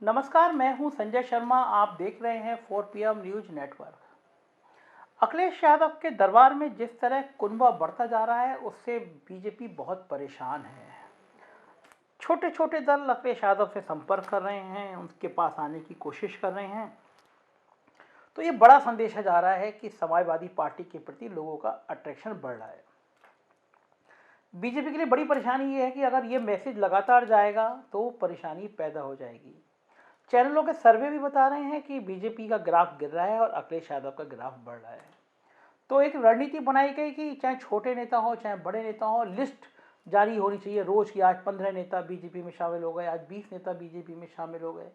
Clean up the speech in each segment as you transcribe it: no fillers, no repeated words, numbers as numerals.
नमस्कार, मैं हूं संजय शर्मा। आप देख रहे हैं 4 PM news network. Akhilesh Yadav के दरबार में जिस तरह कुनबा बढ़ता जा रहा है उससे बीजेपी बहुत परेशान है। छोटे छोटे दल अखिलेश यादव से संपर्क कर रहे हैं, उनके पास आने की कोशिश कर रहे हैं। तो ये बड़ा संदेशा जा रहा है कि समाजवादी पार्टी के प्रति लोगों का अट्रैक्शन बढ़ रहा है। बीजेपी के लिए बड़ी परेशानी ये है कि अगर ये मैसेज लगातार जाएगा तो परेशानी पैदा हो जाएगी। चैनलों के सर्वे भी बता रहे हैं कि बीजेपी का ग्राफ गिर रहा है और अखिलेश यादव का ग्राफ बढ़ रहा है। तो एक रणनीति बनाई गई कि चाहे छोटे नेता हो चाहे बड़े नेता हो, लिस्ट जारी होनी चाहिए रोज की। आज 15 नेता बीजेपी में शामिल हो गए, आज 20 नेता बीजेपी में शामिल हो गए।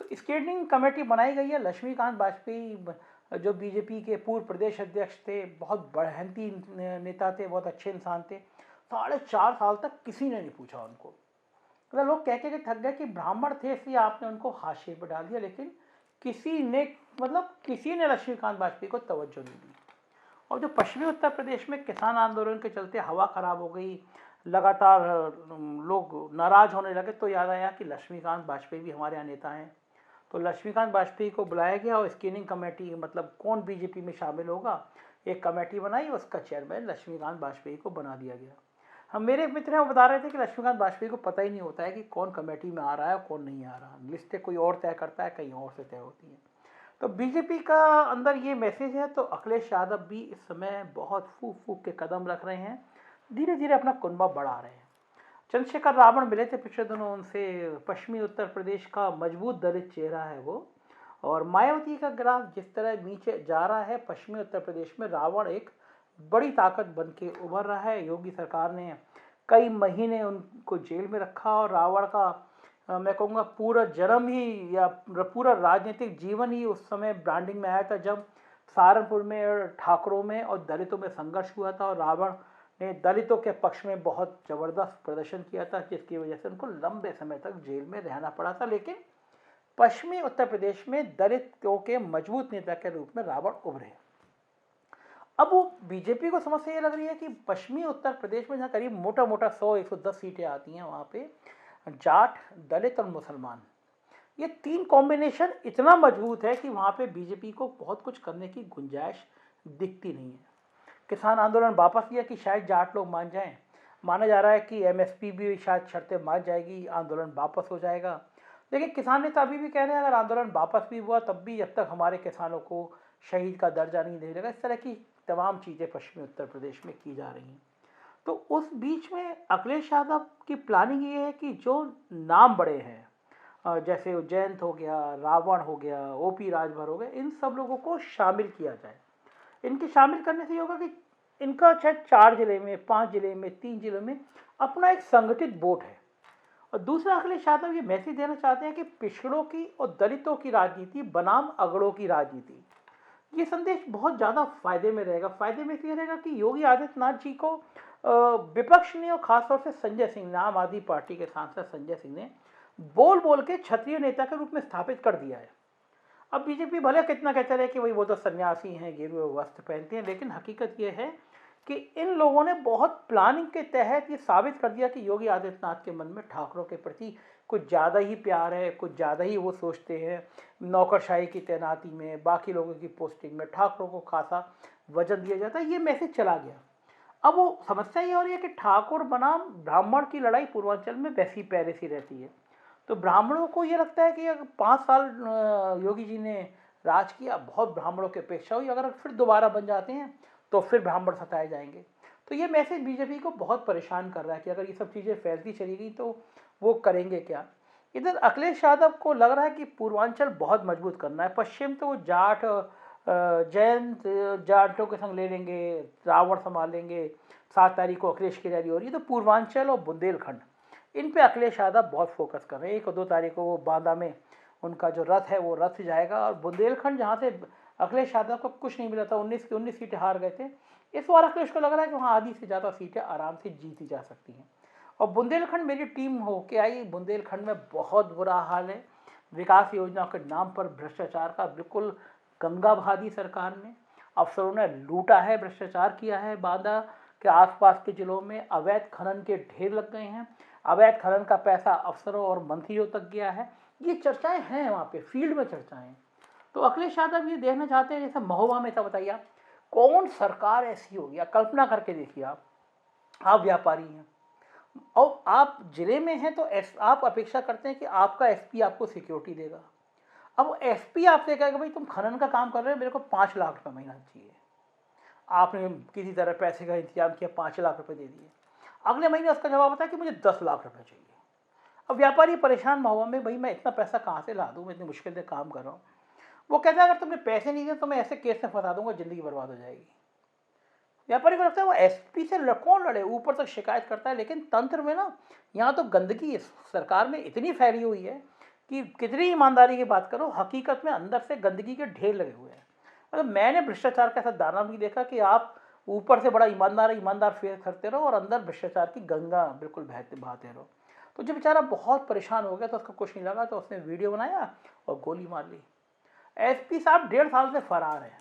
तो स्क्रीनिंग कमेटी बनाई गई है। लक्ष्मीकांत वाजपेयी जो बीजेपी के पूर्व प्रदेश अध्यक्ष थे, बहुत बढ़हंती नेता थे, बहुत अच्छे इंसान थे। 4.5 साल तक किसी ने नहीं पूछा उनको। मतलब लोग कह के थक गए कि ब्राह्मण थे इसलिए आपने उनको हाशिए पर डाल दिया, लेकिन किसी ने लक्ष्मीकांत वाजपेयी को तवज्जो नहीं दी। और जो पश्चिमी उत्तर प्रदेश में किसान आंदोलन के चलते हवा खराब हो गई, लगातार लोग नाराज होने लगे, तो याद आया कि लक्ष्मीकांत वाजपेयी भी हमारे यहाँ नेता हैं। तो लक्ष्मीकांत वाजपेयी को बुलाया गया और स्क्रीनिंग कमेटी, मतलब कौन बीजेपी में शामिल होगा, एक कमेटी बनाई, उसका चेयरमैन लक्ष्मीकांत वाजपेयी को बना दिया गया। हम मेरे एक मित्र हैं, वो बता रहे थे कि लक्ष्मीकांत वाजपेयी को पता ही नहीं होता है कि कौन कमेटी में आ रहा है और कौन नहीं आ रहा। लिस्टें कोई और तय करता है, कहीं और से तय होती हैं। तो बीजेपी का अंदर ये मैसेज है। तो अखिलेश यादव भी इस समय बहुत फूक फूक के कदम रख रहे हैं, धीरे धीरे अपना कुनबा बढ़ा रहे हैं। चंद्रशेखर रावण मिले थे पिछले दिनों उनसे। पश्चिमी उत्तर प्रदेश का मजबूत दलित चेहरा है वो। और मायावती का ग्राफ जिस तरह नीचे जा रहा है, पश्चिमी उत्तर प्रदेश में रावण एक बड़ी ताकत बन के उभर रहा है। योगी सरकार ने कई महीने उनको जेल में रखा और रावण का मैं कहूँगा पूरा जन्म ही या पूरा राजनीतिक जीवन ही उस समय ब्रांडिंग में आया था, जब सहारनपुर में ठाकुरों में और दलितों में संघर्ष हुआ था और रावण ने दलितों के पक्ष में बहुत ज़बरदस्त प्रदर्शन किया था, जिसकी वजह से उनको लंबे समय तक जेल में रहना पड़ा था। लेकिन पश्चिमी उत्तर प्रदेश में दलितों के मजबूत नेता के रूप में रावण उभरे। अब वो बीजेपी को समस्या ये लग रही है कि पश्चिमी उत्तर प्रदेश में जहाँ करीब मोटा मोटा 100-110 सीटें आती हैं, वहाँ पे जाट, दलित और मुसलमान, ये तीन कॉम्बिनेशन इतना मजबूत है कि वहाँ पे बीजेपी को बहुत कुछ करने की गुंजाइश दिखती नहीं है। किसान आंदोलन वापस लिया कि शायद जाट लोग मान जाएं। माना जा रहा है कि एमएसपी भी शायद शर्तें मान जाएगी, आंदोलन वापस हो जाएगा। लेकिन किसान नेता अभी भी कह रहे हैं अगर आंदोलन वापस भी हुआ तब भी जब तक हमारे किसानों को शहीद का दर्जा नहीं मिलेगा। इस तरह की तमाम चीज़ें पश्चिमी उत्तर प्रदेश में की जा रही हैं। तो उस बीच में अखिलेश यादव की प्लानिंग ये है कि जो नाम बड़े हैं, जैसे जयंत हो गया, रावण हो गया, ओपी राजभर हो गए, इन सब लोगों को शामिल किया जाए। इनके शामिल करने से ये होगा कि इनका चाहे 4 जिले में, 5 जिले में, 3 जिलों में अपना एक संगठित वोट है। और दूसरा, अखिलेश यादव ये मैसेज देना चाहते हैं कि पिछड़ों की और दलितों की राजनीति बनाम अगड़ों की राजनीति। ये संदेश बहुत ज़्यादा फायदे में रहेगा। फायदे में इसलिए रहेगा कि योगी आदित्यनाथ जी को विपक्ष ने और खासतौर से संजय सिंह ने, आम आदमी पार्टी के सांसद संजय सिंह ने बोल बोल के क्षत्रिय नेता के रूप में स्थापित कर दिया है। अब बीजेपी भले कितना कहते रहे कि भाई वो तो सन्यासी हैं, गेरुए वस्त्र पहनते हैं, लेकिन हकीकत ये है कि इन लोगों ने बहुत प्लानिंग के तहत ये साबित कर दिया कि योगी आदित्यनाथ के मन में ठाकुरों के प्रति कुछ ज़्यादा ही प्यार है, कुछ ज़्यादा ही वो सोचते हैं। नौकरशाही की तैनाती में, बाकी लोगों की पोस्टिंग में ठाकुरों को खासा वजन दिया जाता है। ये मैसेज चला गया। अब वो समस्या ये हो रही है कि ठाकुर बनाम ब्राह्मण की लड़ाई पूर्वांचल में वैसी पहले सी रहती है। तो ब्राह्मणों को ये लगता है कि अगर 5 साल योगी जी ने राज किया, बहुत ब्राह्मणों की अपेक्षा हुई, अगर फिर दोबारा बन जाते हैं तो फिर ब्राह्मण सताए जाएंगे। तो ये मैसेज बीजेपी को बहुत परेशान कर रहा है कि अगर ये सब चीज़ें फैलती चली गई तो वो करेंगे क्या। इधर अखिलेश यादव को लग रहा है कि पूर्वांचल बहुत मजबूत करना है। पश्चिम तो जाट, जैन जाटों के संग ले लेंगे, रावण संभालेंगे। 7 तारीख को अखिलेश की रैली हो रही है, तो पूर्वांचल और बुंदेलखंड, इन पे अखिलेश यादव बहुत फोकस कर रहे हैं। 1 और 2 तारीख को वो बांदा में उनका जो रथ है वो रथ जाएगा। और बुंदेलखंड जहाँ से अखिलेश यादव को कुछ नहीं मिला था, 19 की 19 सीटें हार गए थे, इस बार अखिलेश को लग रहा है कि वहाँ आधी से ज़्यादा सीटें आराम से जीती जा सकती हैं। और बुंदेलखंड मेरी टीम होके आई, बुंदेलखंड में बहुत बुरा हाल है। विकास योजनाओं के नाम पर भ्रष्टाचार का बिल्कुल गंगा बहा दी सरकार ने। अफसरों ने लूटा है, भ्रष्टाचार किया है। बांदा के आसपास के जिलों में अवैध खनन के ढेर लग गए हैं। अवैध खनन का पैसा अफसरों और मंत्रियों तक गया है। ये चर्चाएं हैं वहाँ पे, फील्ड में चर्चाएं हैं। तो अखिलेश यादव ये देखना चाहते हैं, जैसे महोबा में था, बताइए आप कौन सरकार ऐसी होगी, या कल्पना करके देखिए आप व्यापारी हैं और आप जिले में हैं, तो आप अपेक्षा करते हैं कि आपका एसपी आपको सिक्योरिटी देगा। अब एसपी आपसे कहेगा भाई तुम खनन का काम कर रहे हो, मेरे को 5 लाख रुपये महीना चाहिए। आपने किसी तरह पैसे का इंतजाम किया, 5 लाख रुपये दे दिए, अगले महीने उसका जवाब आता है कि मुझे 10 लाख रुपये चाहिए। अब व्यापारी परेशान हुआ, में भाई मैं इतना पैसा कहाँ से ला दूँ, मैं इतनी मुश्किल से काम कर रहा हूँ। वो कहता है अगर तुमने पैसे नहीं दिए तो मैं ऐसे केस में फंसा दूंगा, ज़िंदगी बर्बाद हो जाएगी। व्यापारी को लगता है वो एसपी से कौन लड़े, ऊपर तक शिकायत करता है। लेकिन तंत्र में ना, यहाँ तो गंदगी सरकार में इतनी फैली हुई है कि कितनी ईमानदारी की बात करो, हकीकत में अंदर से गंदगी के ढेर लगे हुए हैं। मतलब मैंने भ्रष्टाचार का ऐसा दाना भी देखा कि आप ऊपर से बड़ा ईमानदार फेस करते रहो और अंदर भ्रष्टाचार की गंगा बिल्कुल बहाते रहो। तो जब बेचारा बहुत परेशान हो गया तो उसका कुछ नहीं लगा, तो उसने वीडियो बनाया और गोली मार ली। एसपी साहब 1.5 साल से फरार हैं।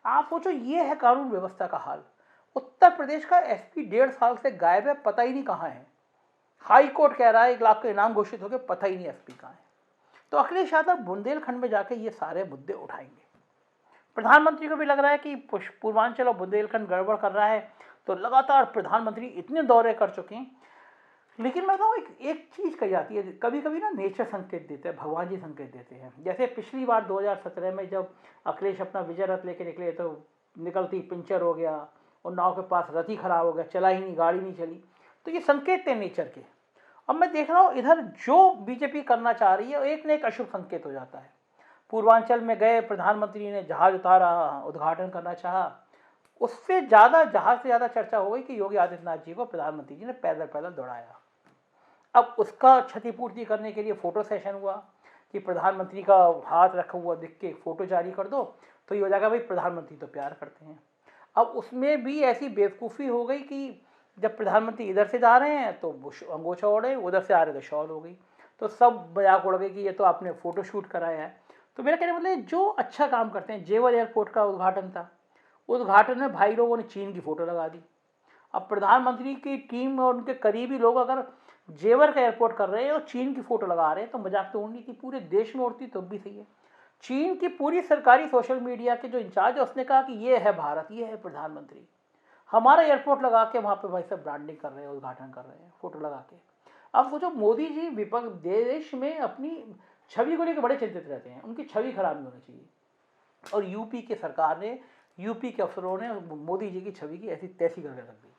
आप सोचो, ये है कानून व्यवस्था का हाल। उत्तर प्रदेश का एसपी 1.5 साल से गायब है, पता ही नहीं कहाँ है। हाई कोर्ट कह रहा है 1 लाख का इनाम घोषित हो गया, पता ही नहीं एसपी कहाँ है। तो अखिलेश यादव बुंदेलखंड में जाके ये सारे मुद्दे उठाएंगे। प्रधानमंत्री को भी लग रहा है कि पूर्वांचल और बुंदेलखंड गड़बड़ कर रहा है, तो लगातार प्रधानमंत्री इतने दौरे कर चुके हैं। लेकिन मैं बताऊँ, एक चीज़ कही जाती है, कभी कभी ना नेचर संकेत देते हैं, भगवान जी संकेत देते हैं। जैसे पिछली बार 2017 में जब अखिलेश अपना विजय रथ लेके निकले, तो निकलती पंचर हो गया और नाव के पास रथ ही खराब हो गया, चला ही नहीं, गाड़ी नहीं चली। तो ये संकेत थे नेचर के। अब मैं देख रहा हूँ इधर जो बीजेपी करना चाह रही है, एक न एक अशुभ संकेत हो जाता है। पूर्वांचल में गए, प्रधानमंत्री ने जहाज उतारा, उद्घाटन करना चाहा, उससे ज़्यादा, जहाज से ज़्यादा चर्चा हो गई कि योगी आदित्यनाथ जी को प्रधानमंत्री जी ने पैदल पैदल दौड़ाया। अब उसका क्षतिपूर्ति करने के लिए फोटो सेशन हुआ कि प्रधानमंत्री का हाथ रखा हुआ दिख के फोटो जारी कर दो, तो ये हो जाएगा भाई प्रधानमंत्री तो प्यार करते हैं। अब उसमें भी ऐसी बेवकूफ़ी हो गई कि जब प्रधानमंत्री इधर से जा रहे हैं तो वो अंगोछा ओढ़े, उधर से आ रहे तो शॉल हो गई, तो सब मजाक उड़ गए कि ये तो आपने फ़ोटो शूट कराया है। तो मेरा कहने मतलब जो अच्छा काम करते हैं, जेवर एयरपोर्ट का उद्घाटन था, उद्घाटन में भाई लोगों ने चीन की फ़ोटो लगा दी। अब प्रधानमंत्री की टीम और उनके करीबी लोग अगर जेवर का एयरपोर्ट कर रहे हैं और चीन की फोटो लगा रहे हैं, तो मजाक तो उड़नी थी, पूरे देश में उड़ती तो भी सही है। चीन की पूरी सरकारी सोशल मीडिया के जो इंचार्ज है उसने कहा कि ये है भारत, ये है प्रधानमंत्री, हमारा एयरपोर्ट लगा के वहाँ पे भाई सब ब्रांडिंग कर रहे हैं, उद्घाटन कर रहे हैं फोटो लगा के। अब सोचो, मोदी जी विपक्ष देश में अपनी छवि को लेकर बड़े चिंतित रहते हैं, उनकी छवि खराब नहीं होनी चाहिए। और यूपी की सरकार ने, यूपी के अफसरों ने मोदी जी की छवि की ऐसी तैसी करके रख दी।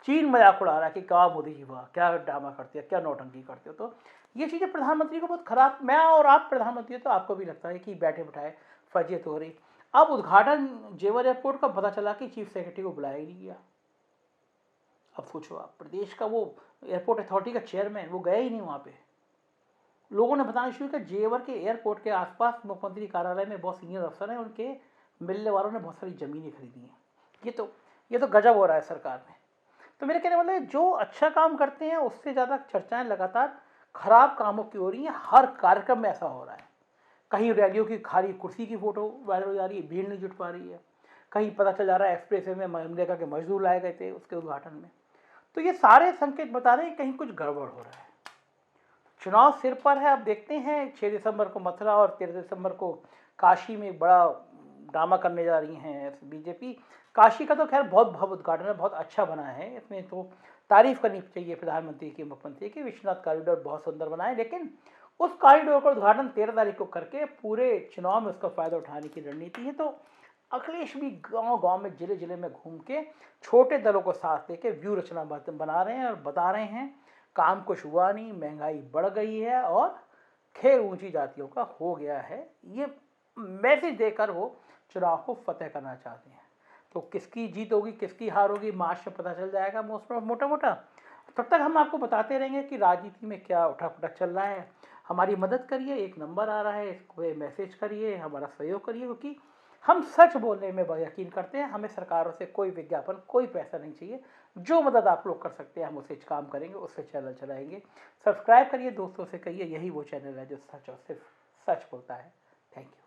चीन मजाक उड़ा रहा है कि कहा मोदी जी, वाह क्या ड्रामा करते हो, क्या नौटंकी करते हो। तो ये चीज़ें प्रधानमंत्री को बहुत खराब, मैं और आप प्रधानमंत्री तो आपको भी लगता है कि बैठे बिठाए फर्जियत हो रही। अब उद्घाटन जेवर एयरपोर्ट का पता चला कि चीफ सेक्रेटरी को बुलाया ही नहीं गया। अब सोचो आप, प्रदेश का वो एयरपोर्ट अथॉरिटी का चेयरमैन वो गया ही नहीं वहाँ पे। लोगों ने बताना शुरू किया, जेवर के एयरपोर्ट के आसपास मुख्यमंत्री कार्यालय में बहुत सीनियर अफसर हैं, उनके मिलने वालों ने बहुत सारी ज़मीनें खरीदी हैं। ये तो गजब हो रहा है सरकार में। तो मेरे कहने वाले, जो अच्छा काम करते हैं उससे ज़्यादा चर्चाएं लगातार खराब कामों की हो रही हैं। हर कार्यक्रम में ऐसा हो रहा है। कहीं रैलियों की खाली कुर्सी की फोटो वायरल हो जा रही है, भीड़ नहीं जुट पा रही है। कहीं पता चल जा रहा है एक्सप्रेस वे में मनरेगा के मजदूर लाए गए थे उसके उद्घाटन में। तो ये सारे संकेत बता रहे हैं कहीं कुछ गड़बड़ हो रहा है। चुनाव सिर पर है। अब देखते हैं 6 दिसंबर को मथुरा और 13 दिसंबर को काशी में एक बड़ा ड्रामा करने जा रही हैं बीजेपी। काशी का तो खैर बहुत भव्य उद्घाटन है, बहुत अच्छा बना है, इसमें तो तारीफ करनी चाहिए प्रधानमंत्री की, मुख्यमंत्री की। विश्वनाथ कॉरिडोर बहुत सुंदर बना है, लेकिन उस कॉरिडोर का उद्घाटन 13 तारीख को करके पूरे चुनाव में उसका फ़ायदा उठाने की रणनीति है। तो अखिलेश भी गांव गांव में, जिले जिले में घूम के छोटे दलों को साथ लेके व्यू रचना बना रहे हैं और बता रहे हैं काम कुछ हुआ नहीं, महंगाई बढ़ गई है और खेल ऊंची जातियों का हो गया है। ये मैसेज देकर वो चुनाव को फतेह करना चाहते हैं। तो किसकी जीत होगी, किसकी हार होगी, मार्च में पता चल जाएगा मोटा मोटा। तब तक हम आपको बताते रहेंगे कि राजनीति में क्या उठा-पटक चल रहा है। हमारी मदद करिए, एक नंबर आ रहा है, इसको मैसेज करिए, हमारा सहयोग करिए, क्योंकि हम सच बोलने में यकीन करते हैं। हमें सरकारों से कोई विज्ञापन, कोई पैसा नहीं चाहिए। जो मदद आप लोग कर सकते हैं हम उसे काम करेंगे, उससे चैनल चलाएंगे। सब्सक्राइब करिए, दोस्तों से कहिए, यही वो चैनल है जो सच और सिर्फ सच बोलता है। Thank you.